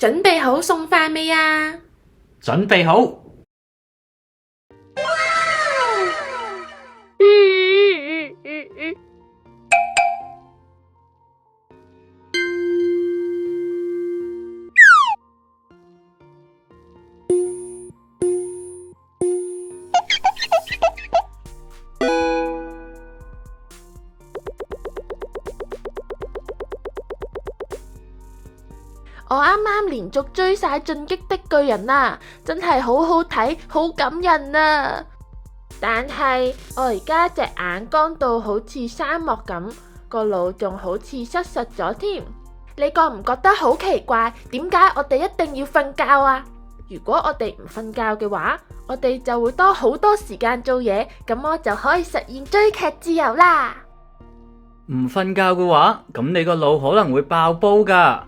準備好送飯未啊？準備好。我啱啱連續追晒《進擊的巨人》啊，真係好好睇，好感人啊！但係我而家隻眼乾到好似沙漠咁，個腦仲好似濕實咗添。你覺唔覺得好奇怪？點解我哋一定要瞓覺啊？如果我哋唔瞓覺嘅話，我哋就會多好多時間做嘢，咁我就可以實現追劇自由啦。唔瞓覺嘅話，咁你個腦可能會爆煲噶。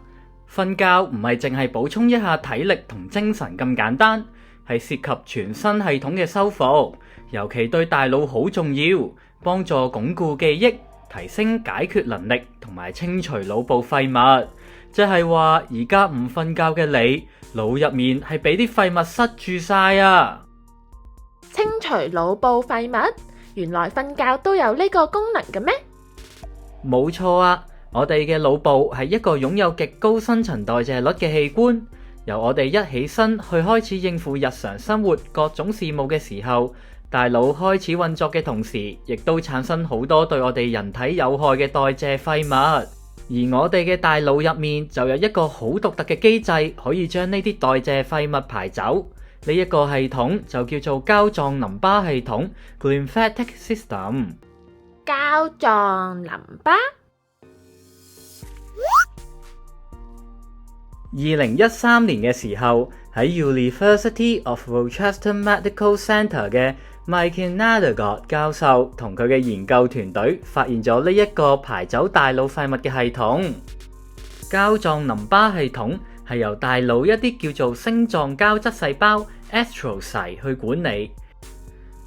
瞓覺唔係淨係補充一下體力同精神咁簡單，係涉及全身系統嘅修復，尤其對大腦好重要，幫助鞏固記憶、提升解決能力同埋清除腦部廢物。即係話而家唔瞓覺嘅你，腦入面係俾啲廢物塞住晒啊！清除腦部廢物，原來瞓覺都有呢個功能嘅咩？冇錯啊！我哋嘅腦部係一個擁有極高新陳代謝率嘅器官，由我哋一起身去開始應付日常生活各種事務嘅時候，大腦開始運作嘅同時，亦都產生好多對我哋人體有害嘅代謝廢物。而我哋嘅大腦入面就有一個好獨特嘅機制，可以將呢啲代謝廢物排走。呢一個系統就叫做膠狀淋巴系統 （Glymphatic System）。膠狀淋巴。2013年嘅時候，喺 University of Rochester Medical Center 嘅 Mike Nedergaard 教授同佢嘅研究團隊發現咗呢一個排走大腦廢物嘅系統。膠狀淋巴系統係由大腦一啲叫做星狀膠質細胞 astrocyte 去管理。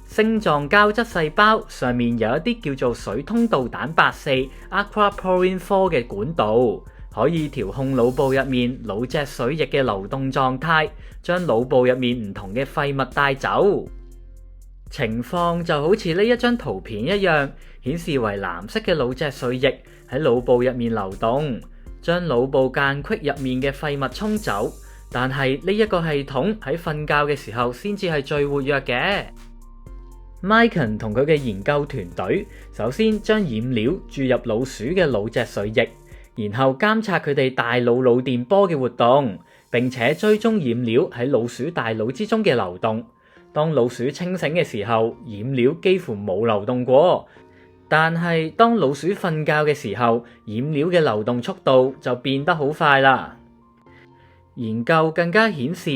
星狀膠質細胞上面有一啲叫做水通道蛋白4 aquaporin 4嘅管道，可以調控腦部入面腦脊髓液嘅流動狀態，將腦部入面唔同嘅廢物帶走。情況就好似呢一張圖片一樣，顯示為藍色嘅腦脊髓液喺腦部入面流動，將腦部間隙入面嘅廢物沖走。但係呢一個系統喺瞓覺嘅時候先至係最活躍嘅。Mike 同佢嘅研究團隊首先將染料注入老鼠嘅腦脊髓液，然後監察佢哋大腦腦電波嘅活動，並且追蹤染料喺老鼠大腦之中嘅流動。當老鼠清醒嘅時候，染料幾乎冇流動過，但係當老鼠瞓覺嘅時候，染料嘅流動速度就變得好快啦。研究更加顯示，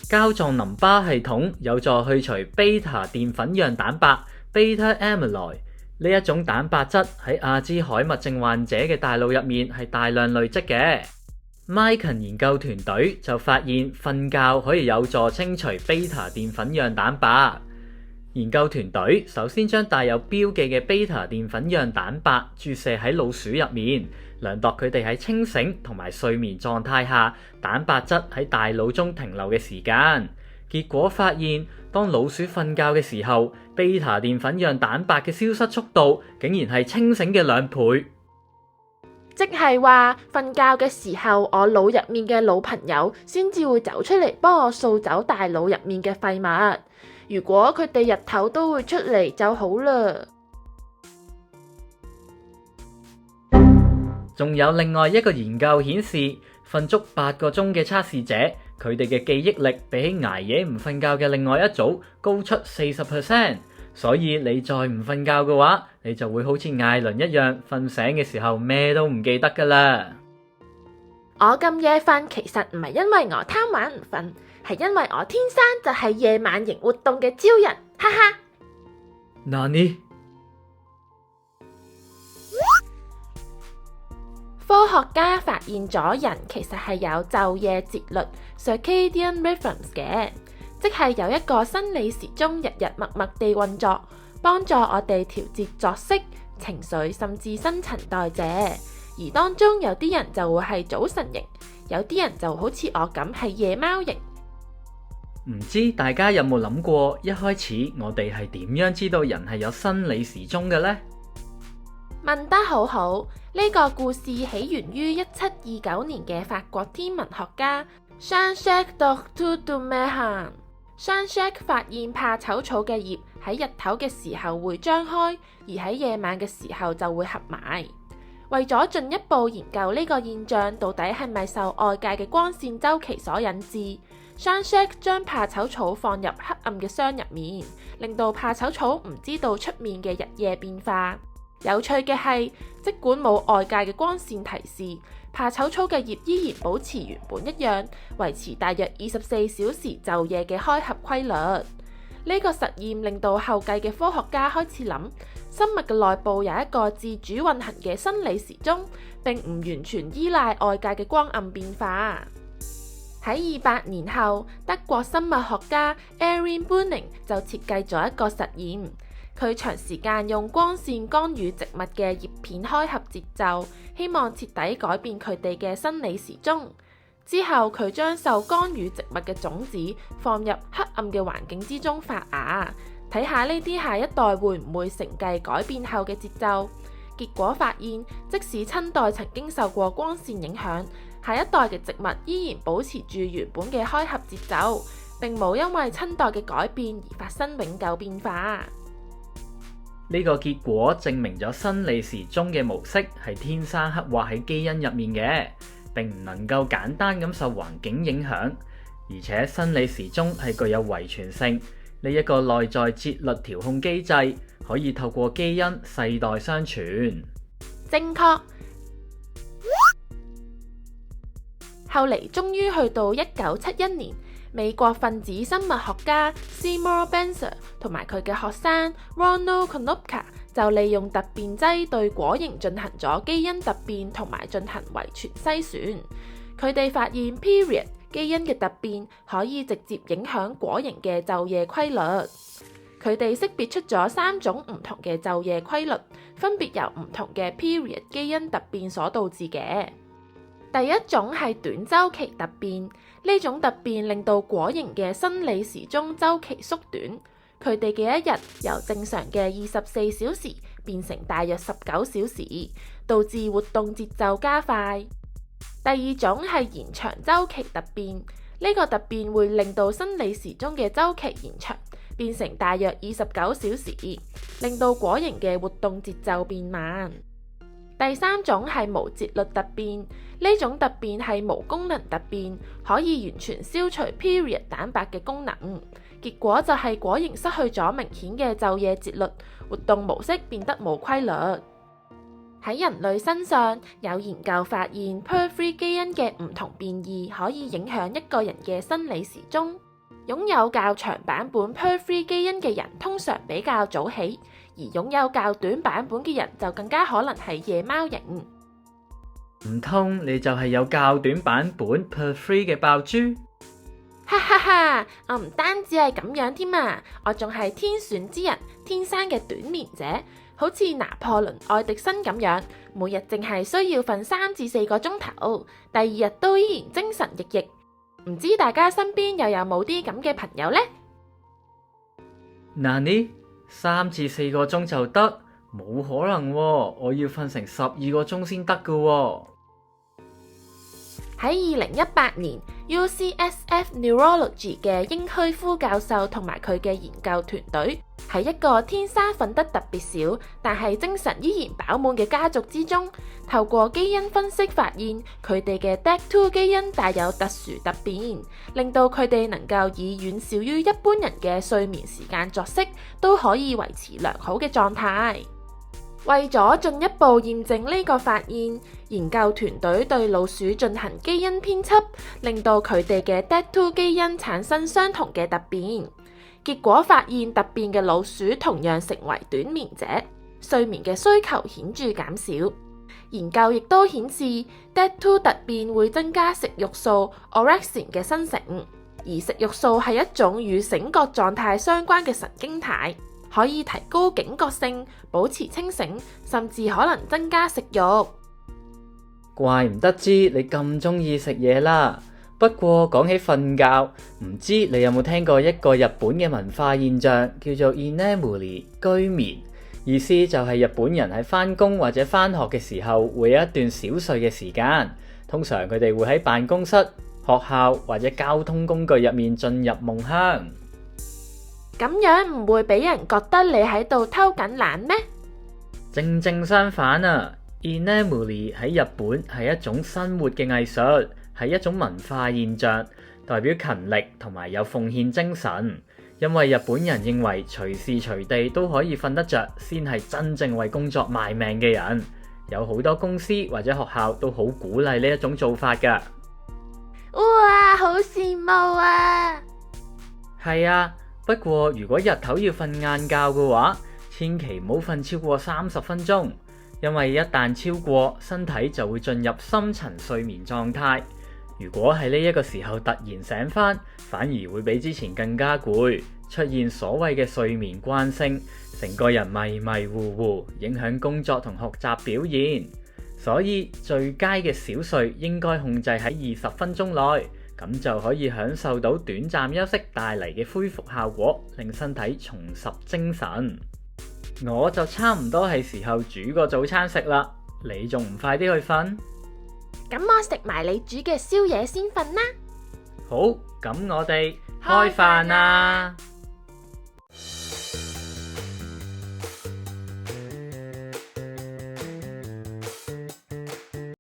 膠狀淋巴系統有助去除 β 澱粉樣蛋白 beta amyloid 呢一種蛋白質喺阿茲海默症患者嘅大腦入面係大量累積嘅。Mike 研究團隊就發現瞓覺可以有助清除 beta 澱粉樣蛋白。研究團隊首先將帶有標記嘅 beta 澱粉樣蛋白注射喺老鼠入面，量度佢哋喺清醒同埋睡眠狀態下蛋白質喺大腦中停留嘅時間。結果發現，當老鼠瞓覺嘅時候，beta 澱粉樣蛋白嘅消失速度竟然係清醒嘅2倍。即係話瞓覺嘅時候，我腦入面嘅老朋友先至會走出嚟幫我掃走大腦入面嘅廢物。如果佢哋日頭都會出嚟就好啦。仲有另外一個研究顯示，瞓足8個鐘嘅測試者，佢哋嘅記憶力比起捱夜唔瞓覺嘅另外一組高出 40%。所以你再唔瞓覺嘅話，你就會好似艾倫一樣，瞓醒嘅時候咩都唔記得噶啦。我咁夜瞓其實唔係因為我貪玩唔瞓，係因為我天生就係夜晚型活動嘅超人，哈哈。Nani？科學家發現咗人其實係有晝夜節律 circadian rhythms 嘅，即係有一個生理時鐘日日默默地運作，幫助我哋調節作息、情緒甚至新陳代謝。而當中有啲人就會係早晨型，有啲人就好似我咁係夜貓型。唔知大家有冇諗過，一開始我哋係點樣知道人係有生理時鐘嘅呢？問得好好，呢個故事起源於1729年嘅法國天文學家 Jean-Jacques Dortour-de-Mézières。Jean-Jacques 發現怕醜草嘅葉喺日頭嘅時候會張開，而喺夜晚嘅時候就會合埋。為咗進一步研究呢個現象到底係咪受外界嘅光線周期所引致，Jean-Jacques 將怕醜草放入黑暗嘅箱入面，令到怕醜草唔知道出面嘅日夜變化。有趣嘅係，即管冇外界嘅光線提示，怕醜草嘅葉依然保持原本一樣，維持大約24小時晝夜嘅開合規律。呢個實驗令到後繼嘅科學家開始諗，生物嘅內部有一個自主運行嘅生理時鐘，並唔完全依賴外界嘅光暗變化。喺200年後，德國生物學家 Erwin Bühning 就設計咗一個實驗。佢長時間用光線干預植物嘅葉片開合節奏，希望徹底改變佢哋嘅生理時鐘。之後佢將受干預植物嘅種子放入黑暗嘅環境之中發芽，睇下呢啲下一代會唔會承繼改變後嘅節奏。結果發現，即使親代曾經受過光線影響，下一代嘅植物依然保持住原本嘅開合節奏，並冇因為親代嘅改變而發生永久變化。呢個結果證明咗生理時鐘嘅模式係天生刻畫喺基因入面嘅，並唔能夠簡單咁受環境影響，而且生理時鐘係具有遺傳性，呢一個內在節律調控機制可以透過基因世代相傳。正確。後嚟終於去到1971年，美國分子生物學家 Seymour Benzer 同埋佢嘅學生 Ronald Konopka 就利用突變劑對果蠅進行咗基因突變同埋進行遺傳篩選。佢哋發現 period 基因嘅突變可以直接影響果蠅嘅晝夜規律。佢哋識別出咗3種唔同嘅晝夜規律，分別由唔同嘅 period 基因突變所導致嘅。第一種係短週期突變，呢種突變令到果蠅嘅生理時鐘週期縮短，佢哋嘅一日由正常嘅24小時變成大約19小時，導致活動節奏加快。第二種係延長週期突變，呢個突變會令到生理時鐘嘅週期延長，變成大約29小時，令到果蠅嘅活動節奏變慢。第三種係無節律突變，呢種突變係無功能突變，可以完全消除 period 蛋白嘅功能，結果就係果蠅失去咗明顯嘅晝夜節律，活動模式變得冇規律。喺人類身上，有研究發現 PER3 基因嘅唔同變異可以影響一個人嘅生理時鐘。擁有較長版本 PER3 基因嘅人通常比較早起，而擁有較短版本嘅人就更加可能係夜貓型。唔通你就係有較短版本 PER3 嘅爆珠？哈哈哈！我唔單止係咁樣添啊，我仲係天選之人，天生嘅短眠者，好似拿破崙愛迪生咁樣，每日淨係需要瞓3至4個鐘頭，第二日都依然精神奕奕。唔知大家身邊又有冇啲咁嘅朋友呢？嗱，呢3至4個鐘就得？冇可能喎，我要瞓成12個鐘先得㗎喎。喺2018年 UCSF Neurology 嘅英虛夫教授同埋佢嘅研究團隊，喺一個天生瞓得特別少，但係精神依然飽滿嘅家族之中，透過基因分析發現佢哋嘅 DAG2 基因帶有特殊突變，令到佢哋能夠以遠少於一般人嘅睡眠時間作息，都可以維持良好嘅狀態。為咗進一步驗證呢個發現，研究團隊對老鼠進行基因編輯，令到佢哋嘅 DAG2 基因產生相同嘅突變。結果發現突變嘅老鼠同樣成為短眠者，睡眠嘅需求顯著減少。研究亦都顯示 DAG2 突變會增加食慾素 orexin 嘅生成，而食慾素係一種與醒覺狀態相關嘅神經肽，可以提高警覺性、保持清醒，甚至可能增加食慾。怪唔得知你咁鍾意食嘢啦。不過講起瞓覺，唔知你有冇聽過一個日本嘅文化現象，叫做 inemuri 居眠。意思就係日本人喺返工或者返學嘅時候，會有一段小睡嘅時間。通常佢哋會喺辦公室、學校或者交通工具入面進入夢鄉。咁樣唔會俾人覺得你喺度偷緊懶咩？正正相反啊 ，inemuri 喺日本係一種生活嘅藝術，係一種文化現象，代表勤力同埋有奉獻精神。因為日本人認為隨時隨地都可以瞓得着，先係真正為工作賣命嘅人。有好多公司或者學校都好鼓勵呢一種做法㗎。哇，好羨慕啊！係啊，不過如果日頭要瞓晏覺嘅話，千祈唔好瞓超過30分鐘，因為一旦超過，身體就會進入深層睡眠狀態。如果喺呢一個時候突然醒返，反而會比之前更加攰，出現所謂嘅睡眠慣性，成個人迷迷糊糊，影響工作同學習表現。所以最佳嘅小睡應該控制喺20分鐘內，咁就可以享受到短暫休息帶嚟嘅恢復效果，令身體重拾精神。我就差唔多係時候煮個早餐食啦，你仲唔快啲去瞓？咁我食埋你煮嘅宵夜先瞓啦。好，咁我哋開飯啦！